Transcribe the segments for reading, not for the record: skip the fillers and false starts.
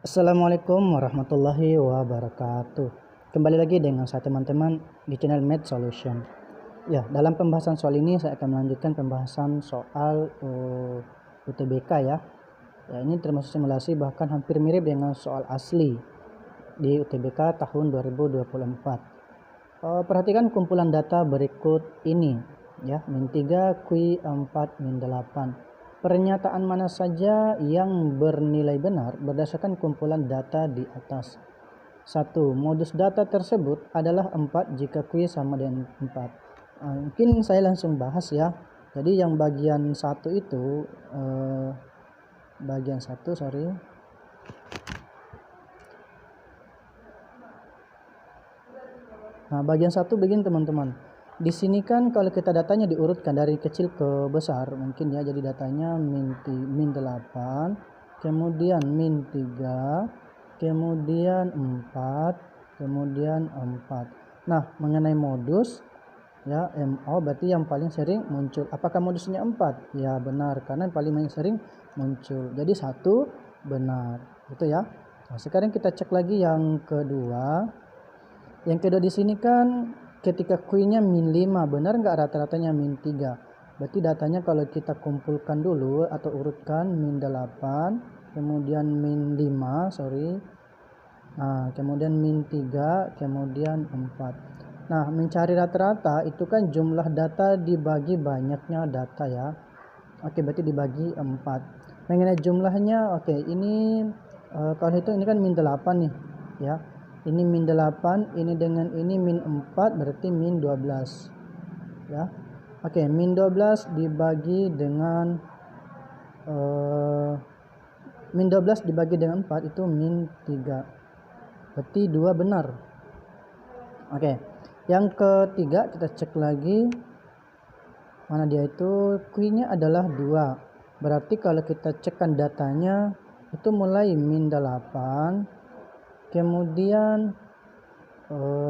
Assalamualaikum warahmatullahi wabarakatuh. Kembali lagi dengan saya teman-teman di channel Math Solution. Ya, dalam pembahasan soal ini saya akan melanjutkan pembahasan soal UTBK ya. Ya, ini termasuk simulasi bahkan hampir mirip dengan soal asli di UTBK tahun 2024. Perhatikan kumpulan data berikut ini ya, min 3, Q 4, min 8. Pernyataan mana saja yang bernilai benar berdasarkan kumpulan data di atas? 1. Modus data tersebut adalah 4 jika Q sama dengan 4. Mungkin saya langsung bahas ya. Jadi yang bagian 1 itu bagian 1 begini teman-teman. Di sini kan kalau kita datanya diurutkan dari kecil ke besar mungkin ya, jadi datanya min 8, kemudian min 3, kemudian 4, kemudian 4. Nah, mengenai modus ya, MO berarti yang paling sering muncul. Apakah modusnya 4? Ya benar, karena yang paling sering muncul. Jadi 1 benar. Itu ya. Nah, sekarang kita cek lagi yang kedua. Yang kedua di sini kan ketika Q-nya min 5, benar nggak rata-ratanya min 3? Berarti datanya kalau kita kumpulkan dulu atau urutkan min 8, kemudian min 5, nah, kemudian min 3, kemudian 4. Nah, mencari rata-rata itu kan jumlah data dibagi banyaknya data ya. Oke, berarti dibagi 4. Mengenai jumlahnya, oke, ini kalau itu ini kan min 8 nih ya. Ini min 8, ini dengan ini min 4, berarti min 12 ya. Oke, min 12 dibagi dengan min 12 dibagi dengan 4 itu min 3, berarti 2 benar. Oke, yang ketiga kita cek lagi, mana dia itu, Q-nya adalah 2, berarti kalau kita cekkan datanya itu mulai min 8, kemudian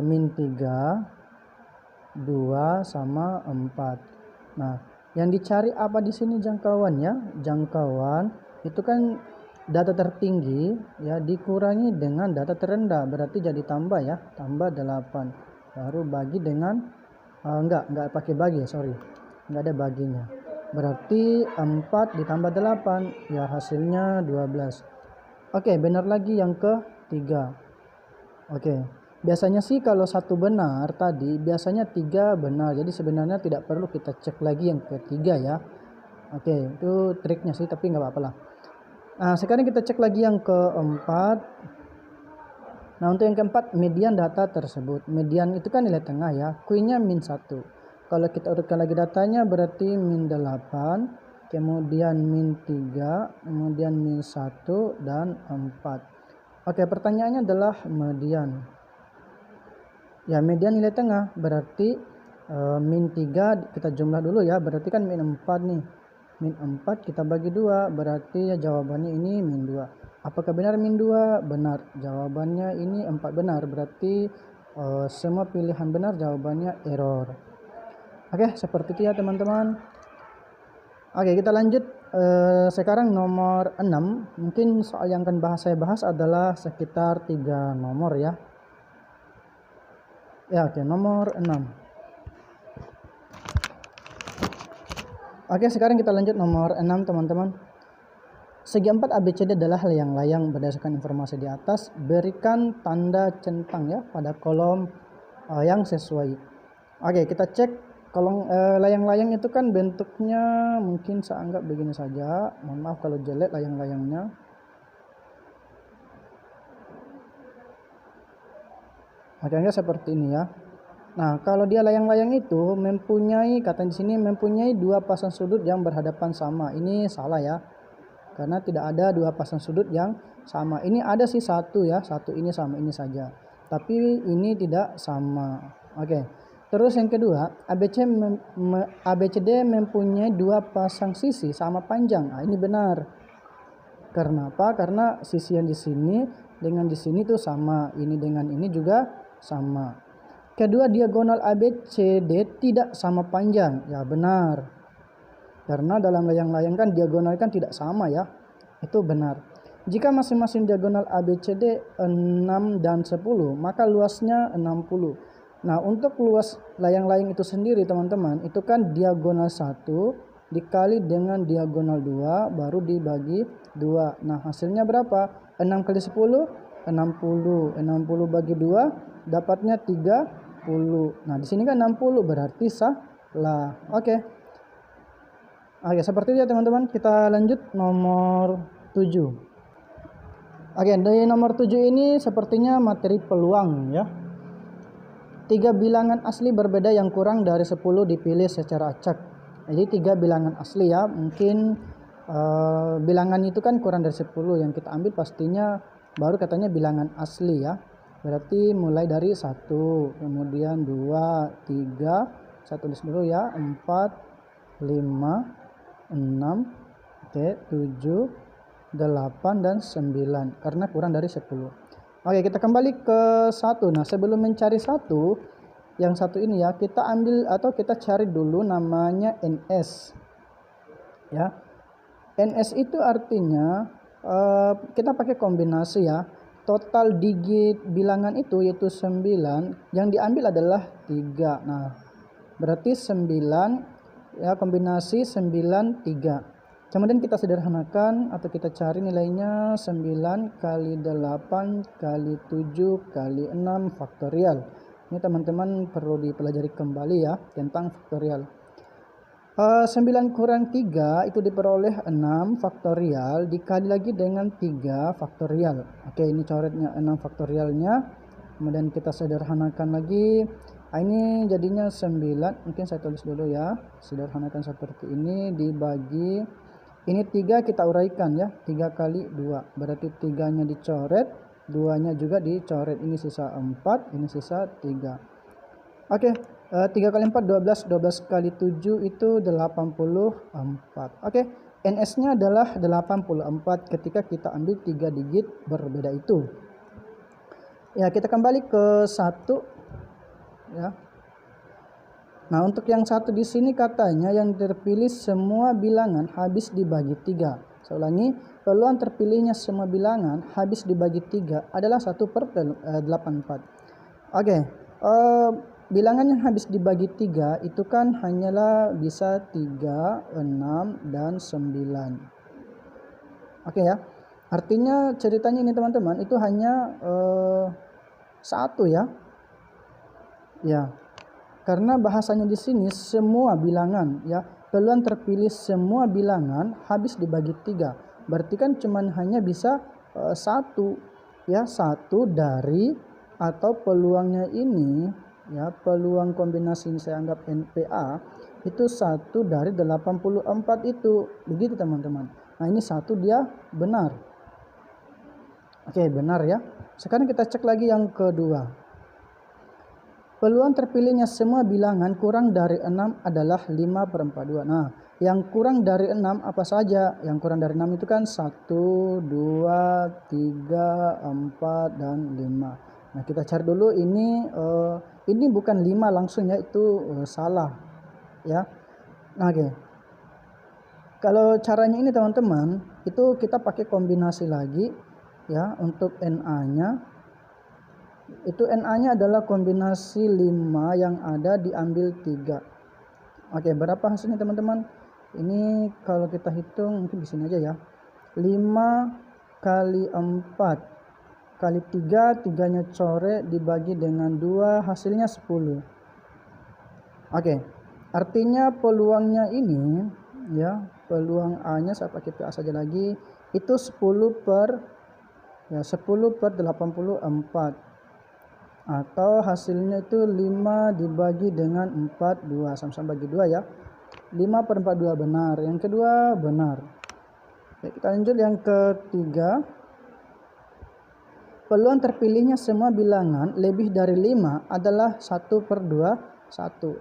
min 3, 2 sama 4. Nah, yang dicari apa di sini jangkauannya? Jangkauan itu kan data tertinggi ya dikurangi dengan data terendah, berarti jadi tambah ya, tambah 8. Baru bagi dengan enggak pakai bagi, enggak ada baginya. Berarti 4 ditambah 8 ya hasilnya 12. Oke, benar lagi yang ketiga. Oke, biasanya sih kalau 1 benar tadi, biasanya 3 benar. Jadi sebenarnya tidak perlu kita cek lagi yang ketiga ya. Oke, itu triknya sih, tapi nggak apa-apa lah. Nah, sekarang kita cek lagi yang keempat. Nah, untuk yang keempat, median data tersebut. Median itu kan nilai tengah ya. Q-nya min 1. Kalau kita urutkan lagi datanya berarti min 8, kemudian min 3, kemudian min 1, dan 4. Oke, pertanyaannya adalah median. Ya, median nilai tengah berarti min 3 kita jumlah dulu ya, berarti kan min 4 nih. Min 4 kita bagi 2, berarti ya jawabannya ini min 2. Apakah benar min 2? Benar. Jawabannya ini 4 benar, berarti semua pilihan benar, jawabannya error. Oke, seperti itu ya teman-teman. Oke, kita lanjut. Sekarang nomor 6. Mungkin soal yang akan saya bahas adalah sekitar 3 nomor ya. Ya, oke, nomor 6. Oke, sekarang kita lanjut nomor 6 teman-teman. Segi 4 ABCD adalah layang-layang berdasarkan informasi di atas. Berikan tanda centang ya pada kolom yang sesuai. Oke, kita cek. Kalau layang-layang itu kan bentuknya mungkin saya anggap begini saja. Mohon maaf kalau jelek layang-layangnya. Oke, seperti ini ya. Nah, kalau dia layang-layang itu mempunyai, kata di sini mempunyai 2 pasang sudut yang berhadapan sama. Ini salah ya. Karena tidak ada 2 pasang sudut yang sama. Ini ada sih 1 ya. 1 ini sama ini saja. Tapi ini tidak sama. Oke. Terus yang kedua, ABCD mempunyai 2 pasang sisi sama panjang. Nah, ini benar. Karena apa? Karena sisi yang di sini dengan di sini tuh sama. Ini dengan ini juga sama. Kedua, diagonal ABCD tidak sama panjang. Ya benar. Karena dalam layang-layang kan diagonal kan tidak sama ya. Itu benar. Jika masing-masing diagonal ABCD 6 dan 10, maka luasnya 60. Nah, untuk luas layang-layang itu sendiri teman-teman, itu kan diagonal 1 dikali dengan diagonal 2 baru dibagi 2. Nah, hasilnya berapa? 6 kali 10, 60. 60 bagi 2 dapatnya 30. Nah, di sini kan 60 berarti salah. Oke, seperti itu ya teman-teman. Kita lanjut nomor 7. Oke, dari nomor 7 ini sepertinya materi peluang ya. 3 bilangan asli berbeda yang kurang dari 10 dipilih secara acak. Jadi 3 bilangan asli ya. Mungkin bilangan itu kan kurang dari 10, yang kita ambil pastinya baru katanya bilangan asli ya. Berarti mulai dari 1, kemudian 2, 3, saya tulis dulu ya, 4, 5, 6, oke, 7, 8 dan 9 karena kurang dari 10. Oke, kita kembali ke 1. Nah, sebelum mencari 1, yang satu ini ya, kita ambil atau kita cari dulu namanya NS. Ya. NS itu artinya kita pakai kombinasi ya. Total digit bilangan itu yaitu 9, yang diambil adalah 3. Nah, berarti 9 ya, kombinasi 9 3. Kemudian kita sederhanakan atau kita cari nilainya 9 kali 8 kali 7 kali 6 faktorial. Ini teman-teman perlu dipelajari kembali ya tentang faktorial. 9 kurang 3 itu diperoleh 6 faktorial dikali lagi dengan 3 faktorial. Oke, ini coretnya 6 faktorialnya. Kemudian kita sederhanakan lagi. Ini jadinya 9, mungkin saya tulis dulu ya. Sederhanakan seperti ini dibagi, ini 3 kita uraikan ya, 3 kali 2, berarti 3-nya dicoret, 2-nya juga dicoret. Ini sisa 4, ini sisa 3. Oke, 3 kali 4 12, 12 kali 7 itu 84. Oke, NS-nya adalah 84 ketika kita ambil 3 digit berbeda itu. Ya, kita kembali ke 1 ya. Nah, untuk yang 1 di sini katanya yang terpilih semua bilangan habis dibagi 3. Saya ulangi, peluang terpilihnya semua bilangan habis dibagi 3 adalah 1/84. Oke, bilangan yang habis dibagi 3 itu kan hanyalah bisa 3, 6, dan 9. Oke ya, artinya ceritanya ini teman-teman, itu hanya 1 ya. Ya. Karena bahasanya di sini semua bilangan ya, peluang terpilih semua bilangan habis dibagi 3. Berarti kan cuman hanya bisa 1 ya, 1 dari, atau peluangnya ini ya, peluang kombinasi ini saya anggap NPA itu 1 dari 84 itu. Begitu teman-teman. Nah, ini 1 dia benar. Oke, benar ya. Sekarang kita cek lagi yang kedua. Peluang terpilihnya semua bilangan kurang dari 6 adalah 5/42. Nah, yang kurang dari 6 apa saja? Yang kurang dari 6 itu kan 1, 2, 3, 4, dan 5. Nah, kita cari dulu ini bukan 5 langsung ya, itu salah ya. Nah, oke. Kalau caranya ini teman-teman, itu kita pakai kombinasi lagi ya untuk NA-nya. Itu NA-nya adalah kombinasi 5 yang ada diambil 3. Oke, berapa hasilnya teman-teman? Ini kalau kita hitung mungkin di sini aja ya. 5 kali 4 kali 3, 3-nya coret dibagi dengan 2, hasilnya 10. Oke, artinya peluangnya ini ya, peluang A-nya saya pakai PA saja lagi, itu 10/84. Atau hasilnya itu 5 dibagi dengan 4, 2. Sama-sama bagi 2 ya. 5/42 benar. Yang kedua benar. Oke, kita lanjut yang ketiga. Peluang terpilihnya semua bilangan lebih dari 5 adalah 1/21.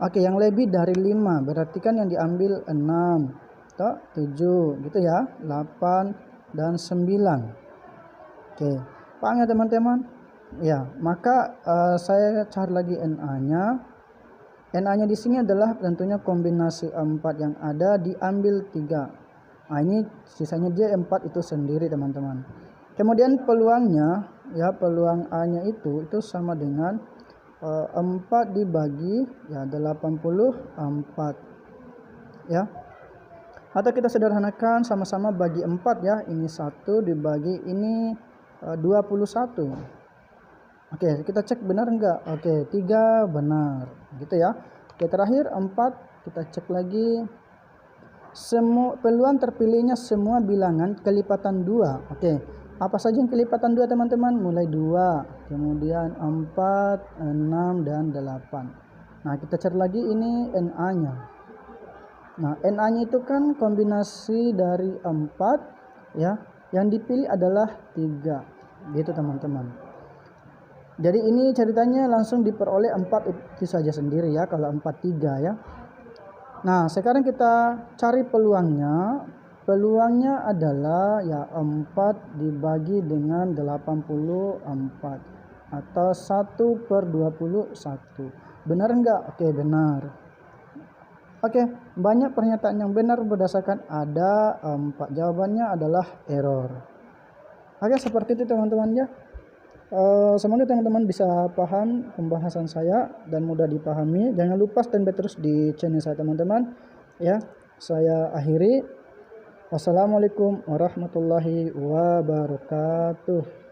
Oke, yang lebih dari 5 berarti kan yang diambil 6 atau 7 gitu ya. 8 dan 9. Oke, paham ya teman-teman? Ya, maka saya cari lagi NA-nya. NA-nya di sini adalah tentunya kombinasi 4 yang ada diambil 3. Nah, ini sisanya dia 4 itu sendiri teman-teman. Kemudian peluangnya ya, peluang A-nya itu sama dengan 4 dibagi ya 84 ya. Atau kita sederhanakan sama-sama bagi 4 ya. Ini 1 dibagi ini 21. Oke, kita cek benar enggak? Oke, 3 benar. Gitu ya. Oke, terakhir 4 kita cek lagi. Semua peluang terpilihnya semua bilangan kelipatan 2. Oke, apa saja yang kelipatan 2 teman-teman? Mulai 2, kemudian 4, 6 dan 8. Nah, kita cari lagi ini NA-nya. Nah, NA-nya itu kan kombinasi dari 4 ya. Yang dipilih adalah 3. Gitu teman-teman. Jadi ini ceritanya langsung diperoleh 4 itu saja sendiri ya, kalau 43 ya. Nah, sekarang kita cari peluangnya. Peluangnya adalah ya 4 dibagi dengan 84 atau 1/21. Benar enggak? Oke, benar. Oke, banyak pernyataan yang benar berdasarkan ada 4. Jawabannya adalah error. Oke, seperti itu teman-teman ya. Semoga teman-teman bisa paham pembahasan saya dan mudah dipahami. Jangan lupa stand by terus di channel saya teman-teman ya. Saya akhiri. Wassalamualaikum warahmatullahi wabarakatuh.